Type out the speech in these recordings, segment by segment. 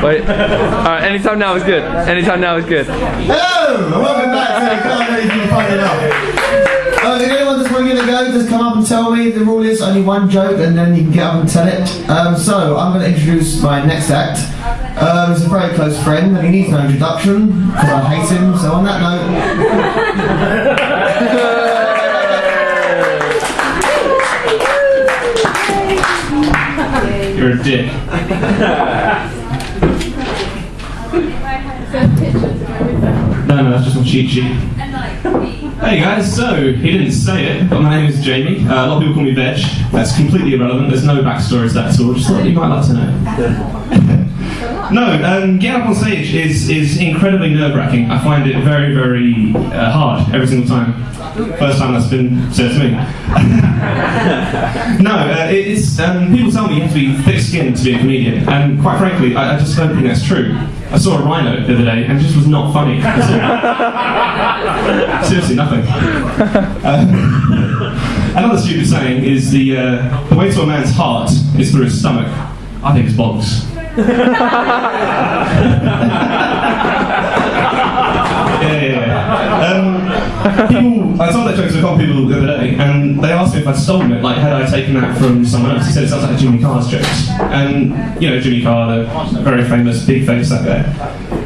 Wait. Alright, anytime now is good. Anytime now is good. Hello! And welcome back to the Can't Know If You Find It Up. If anyone just want to go, just come up and tell me. The rule is only one joke and then you can get up and tell it. So, I'm going to introduce my next act. He's a very close friend and he needs no introduction because I hate him. So on that note... You're a dick. No, that's just my cheat sheet. Hey guys, so, he didn't say it, but my name is Jamie. A lot of people call me Veg. That's completely irrelevant, there's no backstory to that at all, just thought you might like to know. No, getting up on stage is incredibly nerve-wracking. I find it very, very hard every single time. First time that's been said to me. No, it's people tell me you have to be thick-skinned to be a comedian, and quite frankly, I just don't think that's true. I saw a rhino the other day, and it just was not funny. Seriously, nothing. Another stupid saying is the way to a man's heart is through his stomach. I think it's bollocks. People, I told that joke to a couple of people the other day, and they asked me if I'd stolen it, like had I taken that from someone else. He said it sounds like Jimmy Carr's jokes. And, you know, Jimmy Carr, the very famous, big face, that guy.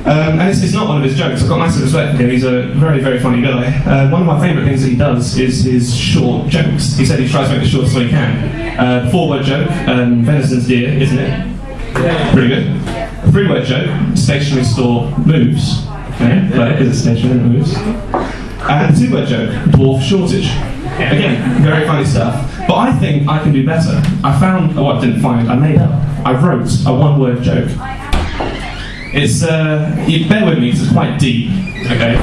And it's not one of his jokes. I've got massive respect for him. He's a very, very funny guy. One of my favourite things that he does is his short jokes. He said he tries to make it short so he can. 4-word joke, venison's dear, isn't it? Yeah. Pretty good. A 3-word joke, stationery store moves. Okay, but is it stationery that moves? And a 2-word joke, dwarf shortage. Again, very funny stuff. But I think I can do better. I found, I didn't find, I made up. I wrote a 1-word joke. It's, you bear with me because it's quite deep, okay?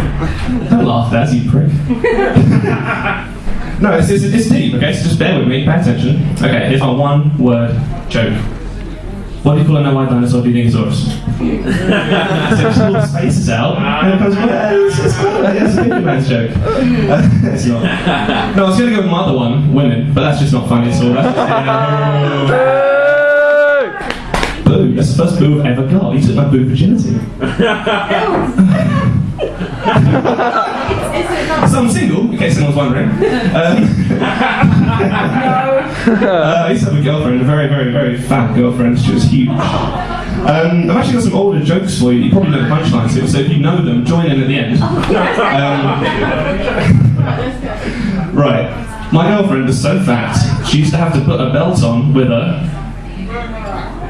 Don't laugh there, you prick. No, it's deep, okay? So just bear with me, pay attention. Okay, here's my 1-word joke. What do you call a no-eyed dinosaur Dinosaurus? So just pull the spaces out, and it comes, it's a big man's joke. It's not. No, I was going to go with my other one, women, but that's just not funny at all. That's just, boo, that's the first boo I've ever got. You took my boo virginity. So I'm single, in case anyone's wondering. I used to have a girlfriend, a very, very, very fat girlfriend. She was huge. I've actually got some older jokes for you. You probably know the punchlines to, so if you know them, join in at the end. Right. My girlfriend was so fat, she used to have to put a belt on with a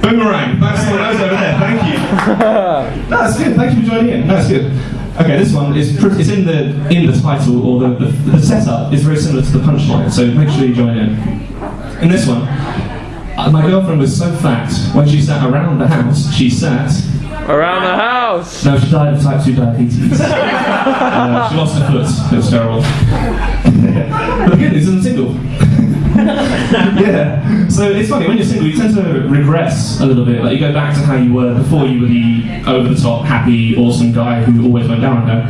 boomerang. That's the nose over there. Thank you. No, that's good. Thank you for joining in. No, that's good. Okay, this one is it's in the title, or the setup is very similar to the punchline, so make sure you join in. In this one, my girlfriend was so fat, when she sat around the house, she sat... Around the house! No, she died of type 2 diabetes. She lost her foot, it was terrible. But the good news is I'm single. Yeah, so it's funny, when you're single you tend to regress a little bit, like you go back to how you were before you were the over-the-top, happy, awesome guy who always went down on her.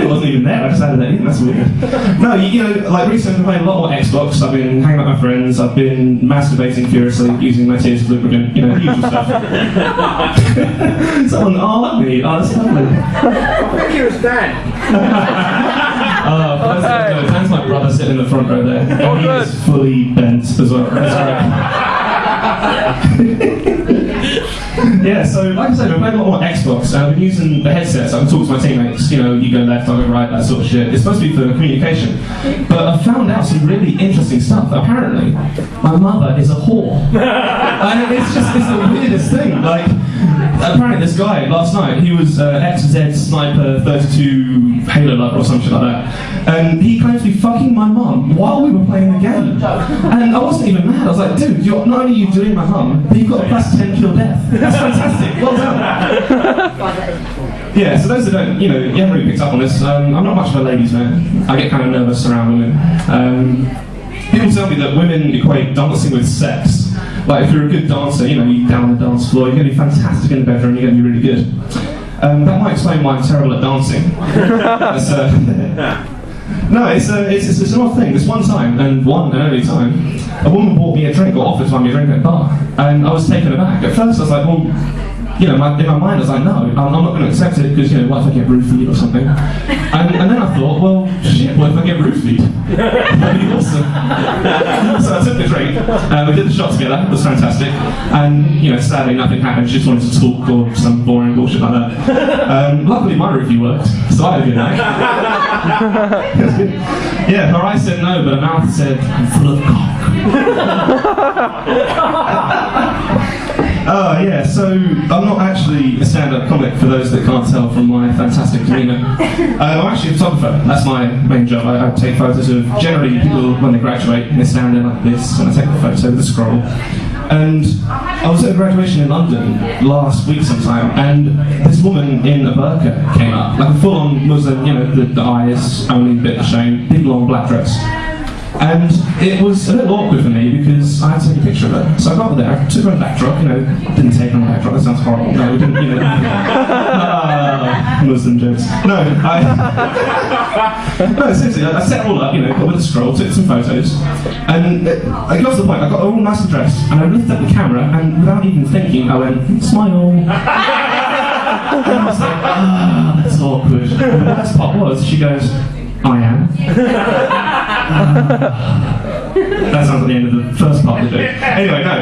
It wasn't even there, I just added that in, that's weird. No, you know, like recently I've been playing a lot more Xbox, I've been hanging out with my friends, I've been masturbating furiously, using my tears as lubricant, you know, the usual stuff. Someone, like me, that's lovely. I think you're a Stan. Dan's my brother sitting in the front row there. Oh, and he good. is fully bent as well. That's right. Yeah, so like I said, we're playing a lot more Xbox, and I've been using the headsets. I can talk to my teammates, you know, you go left, I go right, that sort of shit. It's supposed to be for communication. But I found out some really interesting stuff. Apparently, my mother is a whore. And it's the weirdest thing. Like, apparently this guy, last night, he was XZ Sniper 32 Halo Lover or some shit like that. And he claims to be fucking my mum while we were playing the game. And I wasn't even mad. I was like, dude, not only are you doing my mum, but you've got a plus 10 kill death. That's fantastic. Well done. Yeah, so those that don't, you know, you haven't really picked up on this. I'm not much of a ladies' man. I get kind of nervous around women. People tell me that women equate dancing with sex. Like, if you're a good dancer, you know, you're down the dance floor, you're going to be fantastic in the bedroom, you're going to be really good. That might explain why I'm terrible at dancing. No, it's an odd thing. This one time, and only time, a woman bought me a drink, or offered to buy me a drink at a bar, and I was taken aback. At first I was like, well, you know, in my mind I was like, no, I'm not going to accept it, because, you know, what if I get roofied or something? And then I thought, well, shit, what if I get roofied? That'd be awesome. So I took the drink, we did the shot together, it was fantastic, and, you know, sadly nothing happened, she just wanted to talk or some boring bullshit like that. Luckily my roofie worked, so I had a good night. It was good. Yeah, her eyes said no, but her mouth said, I'm full of cock. Yeah, so I'm not actually a stand-up comic, for those that can't tell from my fantastic demeanour. I'm actually a photographer. That's my main job. I take photos of generally people when they graduate, and they stand there like this, and I take the photo with a scroll. And I was at a graduation in London last week sometime, and this woman in a burqa came up, like a full-on Muslim, you know, the eyes, only bit of shame, big long black dress. And it was a little awkward for me because I had to take a picture of her. So I got her there, took her on a backdrop, you know, didn't take her on a backdrop, that sounds horrible. No, we didn't, you know. Muslim jokes. No, seriously, I set it all up, you know, with a scroll, took some photos, and I got to the point, I got her all nicely dressed, and I lifted up the camera, and without even thinking, I went, smile. And I was like, that's awkward. And the best part was, she goes, I am. That sounds like the end of the first part of the joke. Anyway, no.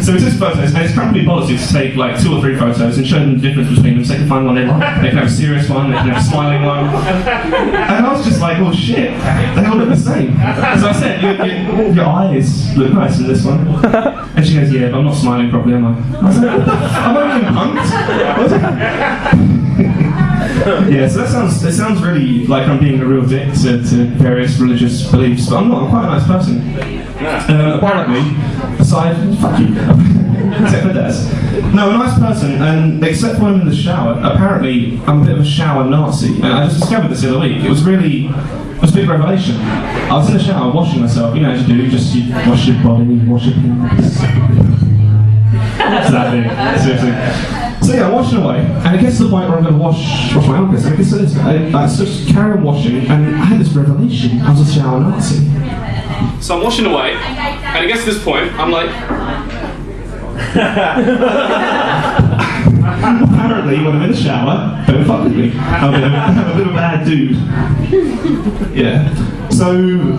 So we took photos, and it's probably policy to take like 2 or 3 photos and show them the difference between them so they can find one they like. They can have a serious one, they can have a smiling one. And I was just like, well shit, they all look the same. So I said, your eyes look nice in this one. And she goes, yeah, but I'm not smiling properly, am I? I was like, I'm not even punked. Yeah, so it sounds really like I'm being a real dick to various religious beliefs, but I'm not. I'm quite a nice person. Apparently, aside, fuck you, except for Des. No, a nice person, and except when I'm in the shower, apparently I'm a bit of a shower Nazi. And I just discovered this the other week. It was a big revelation. I was in the shower washing myself, you know as you do, you wash your body, wash your penis. It's that big, seriously. So yeah, I'm washing away, and it gets to the point where I'm going to wash my armpits. And I just carry on washing, and I had this revelation. I was a shower Nazi. So I'm washing away, and it gets to this point, I'm like... Apparently, when I'm in the shower, don't fuck with me. I'm a bit of a bad dude. Yeah. So,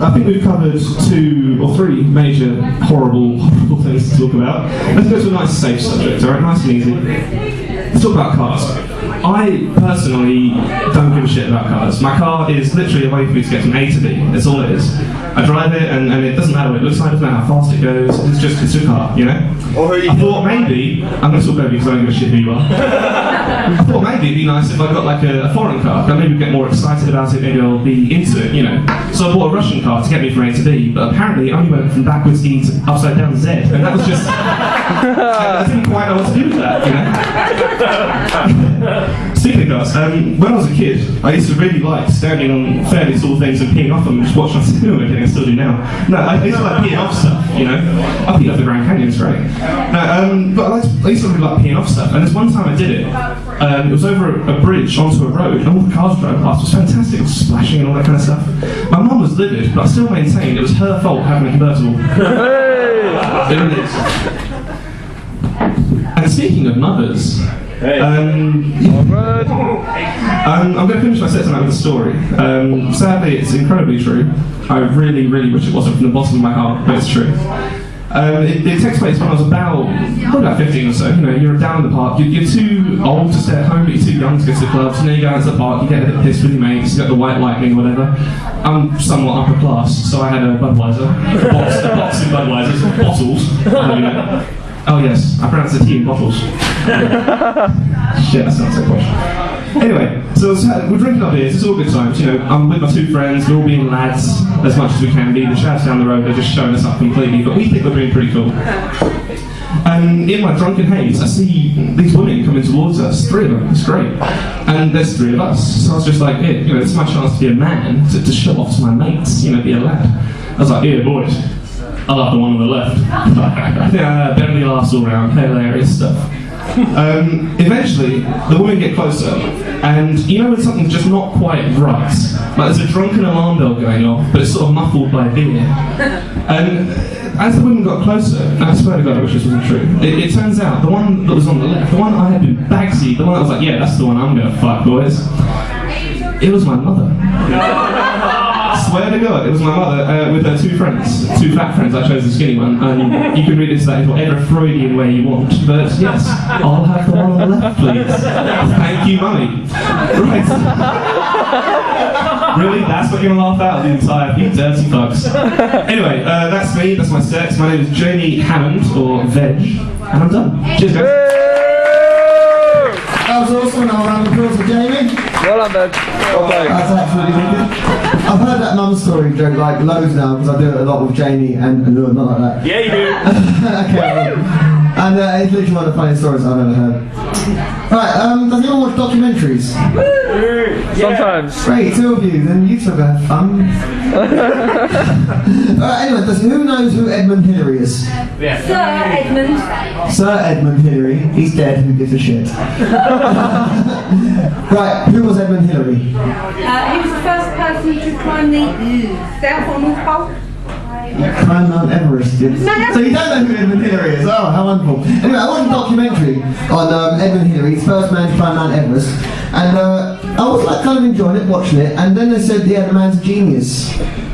I think we've covered 2 or 3 major horrible things to talk about. Let's go to a nice safe subject, alright? Nice and easy. Let's talk about cars. I personally don't give a shit about cars. My car is literally a way for me to get from A to B. That's all it is. I drive it, and it doesn't matter what it looks like, it doesn't matter how fast it goes. It's a car, you know? I thought maybe, I'm going to talk over you because I don't give a shit who you are. I thought maybe it'd be nice if I got like a foreign car. I'd maybe get more excited about it, maybe I'll be into it, you know? So I bought a Russian car to get me from A to B, but apparently it only went from backwards E to upside down Z, and that was just... I didn't quite know what to do with that, you know? Speaking of cars, when I was a kid, I used to really like standing on fairly tall things and peeing off them and just watching on cinema again, I still do now. No, I used to like peeing off stuff, you know? I peed off the Grand Canyon, it's great. No, but I used to really like peeing off stuff, and there's one time I did it. It was over a bridge onto a road, and all the cars drove past. It was fantastic, it was splashing and all that kind of stuff. My mum was livid, but I still maintained it was her fault having a convertible. It really is. And speaking of mothers, I'm going to finish my set tonight with a story. Sadly, it's incredibly true. I really, really wish it wasn't from the bottom of my heart, but it's true. It takes place when I was about 15 or so. You know, you're down in the park, you're too old to stay at home, but you're too young to go to the clubs. And then you go out to the park, you get a bit pissed with your mates, you got the white lightning or whatever. I'm somewhat upper class, so I had a Budweiser, a box of Budweisers, bottles. Oh yes, I pronounce the tea in bottles. Shit, that sounds so posh. Anyway, so we're drinking our beers, it's all good times, you know, I'm with my 2 friends, we're all being lads as much as we can be. The chavs down the road, they're just showing us up completely, but we think we're being pretty cool. And in my drunken haze, I see these women coming towards us, 3 of them, it's great. And there's 3 of us, so I was just like, yeah, you know, it's my chance to be a man, to show off to my mates, you know, be a lad. I was like, yeah, boys. I love the one on the left. Yeah, Bentley laughs all around, hilarious stuff. Eventually, the women get closer, and you know when something's just not quite right? Like there's a drunken alarm bell going off, but it's sort of muffled by beer. And as the women got closer, and I swear to God I wish this wasn't true, it turns out the one that was on the left, the one I had been Bagsy, the one that was like, yeah, that's the one I'm gonna fuck, boys. It was my mother. Swear to God, it was my mother with her two friends, two fat friends. I chose the skinny one, and you can read into that in whatever Freudian way you want. But yes, I'll have the one on the left, please. Thank you, mummy. Right. Really? That's what you're gonna laugh out of the entire you dirty fucks. Anyway, that's me. That's my sex. My name is Jamie Hammond, or Veg, and I'm done. Cheers, guys. That was awesome. I'll round of applause for Jamie. Well done, Ben. Well played. That's absolutely wicked. I've heard that mum story joke like loads now because I do it a lot with Jamie and no, not like that. Yeah, you do. Okay. And it's literally one of the funniest stories I've ever heard. Right, does anyone watch documentaries? Sometimes. Great, two of you, then you two have fun. Anyway, who knows who Edmund Hillary is? Yeah. Sir Edmund. Sir Edmund Hillary, he's dead, who gives a shit? Right, who was Edmund Hillary? He was the first person to climb the South or North Pole. Climb Mount Everest. Yes. No. So you don't know who Edmund Hillary is? Oh, how wonderful. Anyway, I watched a documentary on Edmund Hillary, he's the first man to climb Mount Everest, and I was like kind of enjoying it, watching it, and then they said, yeah, the man's a genius.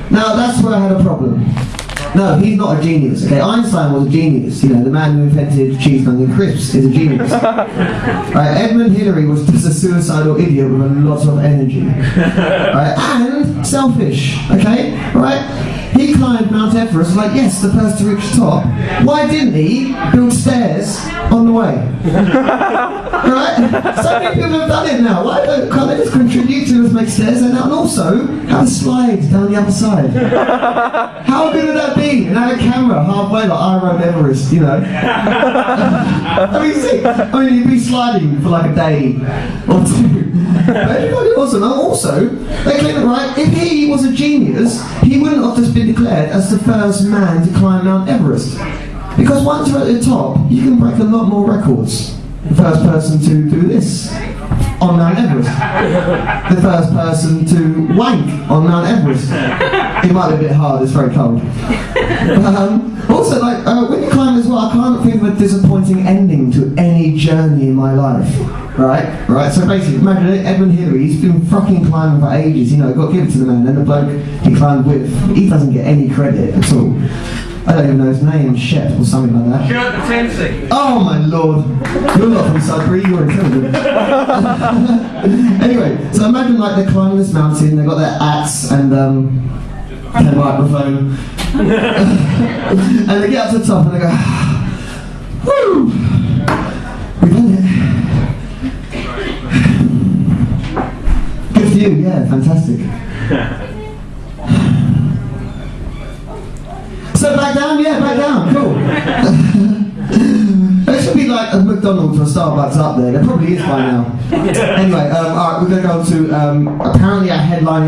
Now that's where I had a problem. No, he's not a genius. Okay, Einstein was a genius. You know, the man who invented cheese and onion crisps is a genius. Right, Edmund Hillary was just a suicidal idiot with a lot of energy, right, and selfish. Okay, right. He climbed Mount Everest, like, yes, the first to reach the top. Why didn't he build stairs on the way? Right? So many people have done it now. Why can't they just contribute to us, make stairs and also have a slide down the other side? How good would that be? And have a camera halfway like I rode Everest, you know? I mean, you'd be sliding for like a day or two. But it'd be awesome. And also, they claim that, right, if he was a genius, he wouldn't have just been declared as the first man to climb Mount Everest. Because once you're at the top, you can break a lot more records. The first person to do this on Mount Everest. The first person to wank on Mount Everest. It might be a bit hard, it's very cold. Also, like, when you climb as well, I can't think of a disappointing ending to any journey in my life. Right? So basically, imagine it, Edmund Hillary, he's been fucking climbing for ages, you know, got to give it to the man, and the bloke he climbed with, he doesn't get any credit at all. I don't even know his name, Shep or something like that. Shirt the Tennessee. Oh my lord, you're not from Sudbury, you're intelligent. Anyway, so imagine like they're climbing this mountain, they've got their axe and their microphone, and they get up to the top and they go, woo, we've done it. Good for you, yeah, fantastic. So back down, yeah, back down, cool. There should be like a McDonald's or a Starbucks up there. There probably is by now. Anyway, alright, we're going to go on to apparently a headline.